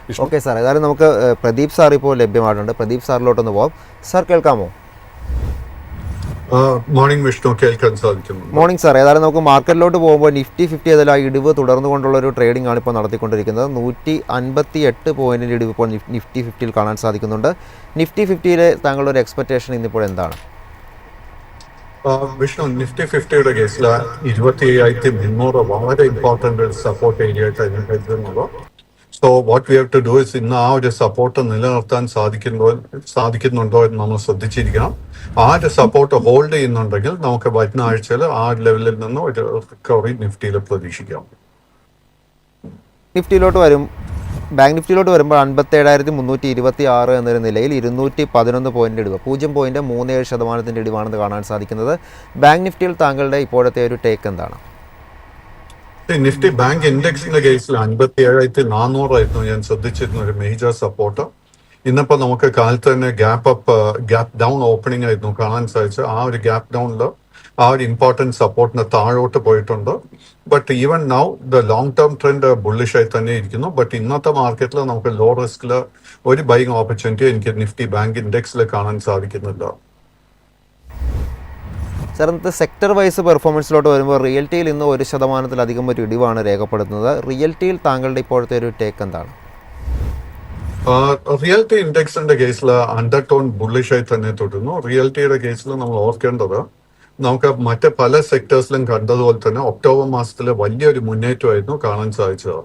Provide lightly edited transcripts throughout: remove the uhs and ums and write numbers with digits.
Vishnu. Okay sir, ഏതായാലും നമുക്ക് Pradeep sir ഇപ്പോൾ ലഭ്യമായിട്ടുണ്ട്. പ്രദീപ് സാറിലോട്ടൊന്ന് പോവാം. സാർ കേൾക്കാമോ? മോർണിംഗ് വിഷ്ണു, കേൾക്കാൻ സാധിക്കുന്നു. മോർണിംഗ് സാർ, ഏതായാലും നമുക്ക് മാർക്കറ്റിലോട്ട് പോകുമ്പോൾ നിഫ്റ്റി 50 അതിൽ ആ ഇടിവ് തുടർന്നുകൊണ്ടുള്ളൊരു ട്രേഡിംഗ് ആണ് ഇപ്പോൾ നടത്തിക്കൊണ്ടിരിക്കുന്നത്. 158 പോയിന്റിൻ്റെ ഇടിവ് ഇപ്പോൾ നിഫ്റ്റി 50യിൽ കാണാൻ സാധിക്കുന്നുണ്ട്. നിഫ്റ്റി 50യിലെ താങ്കളുടെ ഒരു എക്സ്പെക്റ്റേഷൻ ഇന്നിപ്പോൾ എന്താണ്? വിഷ്ണു, നിഫ്റ്റി 50യുടെ കേസിൽ 27,300 വളരെ ഇമ്പോർട്ടന്റ് സപ്പോർട്ട് ഏരിയ ആയിട്ട് ഞാൻ കരുതുന്നത്. So what we have to do is ഇന്ന് ആ ഒരു സപ്പോർട്ട് നിലനിർത്താൻ സാധിക്കുന്നുണ്ടോ എന്ന് നമ്മൾ ശ്രദ്ധിച്ചിരിക്കണം. ആ ഒരു സപ്പോർട്ട് ഹോൾഡ് ചെയ്യുന്നുണ്ടെങ്കിൽ നമുക്ക് വരുന്ന ആഴ്ചയിൽ ആ ലെവലിൽ നിന്ന് ഒരു റിക്കവറി നിഫ്റ്റിയിൽ പ്രതീക്ഷിക്കാം. നിഫ്റ്റിയിലോട്ട് ബാങ്ക് നിഫ്റ്റിയിലോട്ട് വരുമ്പോൾ 57,326 എന്നൊരു നിലയിൽ 211 പോയിന്റ് ഇടിവ്, 0.37% ഇടിവാണെന്ന് കാണാൻ സാധിക്കുന്നത്. ബാങ്ക് നിഫ്റ്റിയിൽ താങ്കളുടെ ഇപ്പോഴത്തെ ഒരു ടേക്ക് എന്താണ്? നിഫ്റ്റി ബാങ്ക് ഇൻഡെക്സിന്റെ കേസിൽ 57,400 ആയിരുന്നു ഞാൻ ശ്രദ്ധിച്ചിരുന്ന ഒരു മേജർ സപ്പോർട്ട്. ഇന്നിപ്പോ നമുക്ക് കാലത്ത് തന്നെ ഗ്യാപ്പ് ഡൗൺ ഓപ്പണിംഗ് ആയിരുന്നു കാണാൻ സാധിച്ചത്. ആ ഒരു ഗ്യാപ്പ് ഡൗണിൽ ആ ഒരു ഇമ്പോർട്ടൻറ്റ് സപ്പോർട്ടിന് താഴോട്ട് പോയിട്ടുണ്ട്. But even now the long term trend bullish ആയി തന്നെ ഇരിക്കുന്നു. ബട്ട് ഇന്നത്തെ മാർക്കറ്റിൽ നമുക്ക് ലോ റിസ്കിൽ ഒരു ബൈങ് ഓപ്പർച്യൂണിറ്റി എനിക്ക് നിഫ്റ്റി ബാങ്ക് ഇൻഡെക്സിൽ കാണാൻ സാധിക്കുന്നില്ല. സാർ, ഇന്നത്തെ സെക്ടർ വൈസ് പെർഫോമൻസിലോട്ട് വരുമ്പോൾ റിയൽറ്റിയിൽ ഇന്ന് 1% ഒരു ഇടിവാണ് രേഖപ്പെടുത്തുന്നത്. റിയൽറ്റിയിൽ താങ്കളുടെ ഇപ്പോഴത്തെ ഒരു ടേക്ക് എന്താണ്? റിയൽറ്റി ഇൻഡെക്സിന്റെ കേസിൽ അണ്ടർടോൺ ബുള്ളിഷ് ആയി തന്നെ തുടരുന്നു. റിയൽറ്റിയുടെ കേസിൽ നമ്മൾ ഓർക്കേണ്ടത് നമുക്ക് മറ്റ് പല സെക്ടേഴ്സിലും കണ്ടതുപോലെ തന്നെ ഒക്ടോബർ മാസത്തിൽ വലിയൊരു മുന്നേറ്റമായിരുന്നു കാണാൻ സാധിച്ചത്.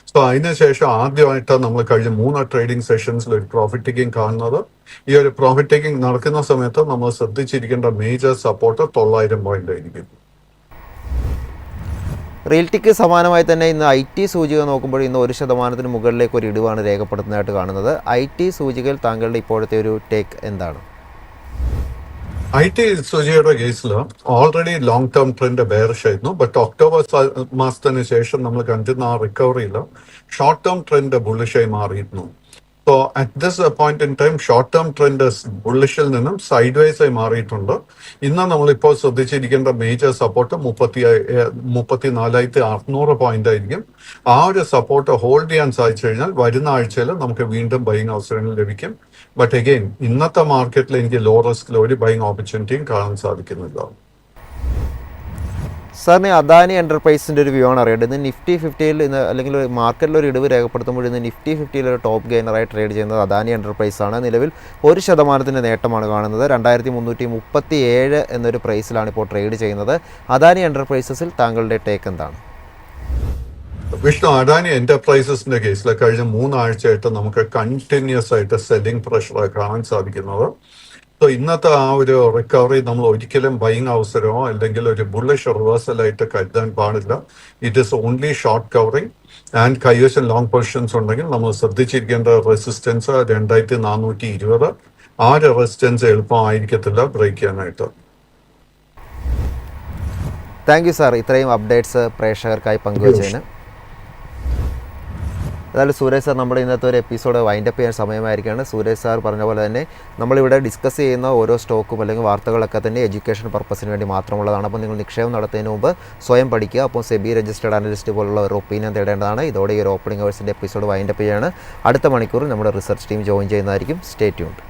സോ അതിനുശേഷം ആദ്യമായിട്ട് നമ്മൾ കഴിഞ്ഞ 3 ട്രേഡിംഗ് സെഷൻസിൽ ഒരു പ്രോഫിറ്റ് ടേക്കിംഗ് കാണുന്നത്. ഈ ഒരു പ്രോഫിറ്റ് ടേക്കിംഗ് നടക്കുന്ന സമയത്ത് നമ്മൾ ശ്രദ്ധിച്ചിരിക്കേണ്ട മേജർ സപ്പോർട്ട് 900 പോയിന്റ് ആയിരിക്കും. റിയൽറ്റിക്ക് സമാനമായി തന്നെ ഇന്ന് IT സൂചിക നോക്കുമ്പോൾ ഇന്ന് 1% മുകളിലേക്ക് ഒരു ഇടിവാണ് രേഖപ്പെടുത്തുന്നതായിട്ട് കാണുന്നത്. IT സൂചികയിൽ താങ്കളുടെ ഇപ്പോഴത്തെ ഒരു ടേക്ക് എന്താണ്? IT സൂചികയുടെ കേസിൽ already long term trend bearish ആയിരുന്നു. ബട്ട് ഒക്ടോബർ മാസത്തിന് ശേഷം നമ്മൾ കണ്ടിരുന്ന ആ റിക്കവറിയിൽ ഷോർട്ട് ടേം ട്രെൻഡ് ബുള്ളിഷായി മാറിയിരുന്നു. So at this point in time short term trend ബുള്ളിഷിൽ നിന്നും സൈഡ് വേസ് ആയി മാറിയിട്ടുണ്ട്. ഇന്ന് നമ്മളിപ്പോൾ ശ്രദ്ധിച്ചിരിക്കേണ്ട മേജർ സപ്പോർട്ട് 34,600 പോയിന്റ് ആയിരിക്കും. ആ ഒരു സപ്പോർട്ട് ഹോൾഡ് ചെയ്യാൻ സാധിച്ചു കഴിഞ്ഞാൽ വരുന്ന ആഴ്ചയിൽ നമുക്ക് വീണ്ടും ബൈങ് അവസരങ്ങൾ ലഭിക്കും. ബട്ട് അഗെയിൻ ഇന്നത്തെ മാർക്കറ്റിൽ എനിക്ക് ലോ റിസ്കിൽ ഒരു ബൈങ് ഓപ്പർച്യൂണിറ്റിയും കാണാൻ സാധിക്കുന്നില്ല. സാറിന് അദാനി എൻ്റർപ്രൈസിൻ്റെ ഒരു വ്യൂ ആണ് അറിയേണ്ടത്. ഇന്ന് നിഫ്റ്റി 50യിൽ ഇന്ന് അല്ലെങ്കിൽ മാർക്കറ്റിൽ ഒരു ഇടിവ് രേഖപ്പെടുത്തുമ്പോൾ ഇന്ന് നിഫ്റ്റി 50യിൽ ഒരു ടോപ്പ് ഗെയിനറായി ട്രേഡ് ചെയ്യുന്നത് അദാനി എൻ്റർപ്രൈസ് ആണ്. നിലവിൽ 1% നേട്ടമാണ് കാണുന്നത്. 2,337 എന്നൊരു പ്രൈസിലാണ് ഇപ്പോൾ ട്രേഡ് ചെയ്യുന്നത്. അദാനി എൻ്റർപ്രൈസസിൽ താങ്കളുടെ ടേക്ക് എന്താണ്? വിഷ്ണു, അദാനി എന്റർപ്രൈസസിന്റെ കേസിൽ കഴിഞ്ഞ 3 ആഴ്ചയായിട്ട് നമുക്ക് കണ്ടിന്യൂസ് ആയിട്ട് സെല്ലിംഗ് പ്രഷർ കാണാൻ സാധിക്കുന്നത്. സോ ഇന്നത്തെ ആ ഒരു റിക്കവറി നമ്മൾ ഒരിക്കലും ബൈങ് അവസരമോ അല്ലെങ്കിൽ ഒരു ബുള്ളിഷ് റിവേഴ്സലായിട്ട് കരുതാൻ പാടില്ല. It is only short covering and കൈവശം ലോങ് പൊസിഷൻസ് ഉണ്ടെങ്കിൽ നമ്മൾ ശ്രദ്ധിച്ചിരിക്കേണ്ട റെസിസ്റ്റൻസ് 2,420. ആ ഒരു റെസിസ്റ്റൻസ് എളുപ്പമായിരിക്കത്തില്ല ബ്രേക്ക് ചെയ്യാനായിട്ട്. താങ്ക് യു സാർ, ഇത്രയും അപ്ഡേറ്റ്സ് പ്രേക്ഷകർക്കായി പങ്കുവച്ചതിന്. അതായത് സുരേഷ് സാർ, നമ്മുടെ ഇന്നത്തെ ഒരു എപ്പിസോഡ് വൈൻഡപ്പ് ചെയ്യാൻ സമയമായിരിക്കുകയാണ്. സുരേഷ് സാർ പറഞ്ഞ പോലെ തന്നെ നമ്മളിവിടെ ഡിസ്കസ് ചെയ്യുന്ന ഓരോ സ്റ്റോക്കും അല്ലെങ്കിൽ വാർത്തകളൊക്കെ തന്നെ എഡ്യൂക്കേഷൻ പർപ്പസിന് വേണ്ടി മാത്രമുള്ളതാണ്. അപ്പോൾ നിങ്ങൾ നിക്ഷേപം നടത്തുന്നതിന് മുമ്പ് സ്വയം പഠിക്കുക. അപ്പോൾ സെബി രജിസ്റ്റേർഡ് അനലിസ്റ്റ് പോലുള്ള ഒരു ഒപ്പീനിയൻ തേടേണ്ടതാണ്. ഇതോടെ ഈ ഒരു ഓപ്പണിംഗ് അവേഴ്സിൻ്റെ എപ്പിസോഡ് വൈൻഡപ്പ് ചെയ്യുകയാണ്. അടുത്ത മണിക്കൂർ നമ്മുടെ റിസർച്ച് ടീം ജോയിൻ ചെയ്യുന്നതായിരിക്കും. Stay tuned.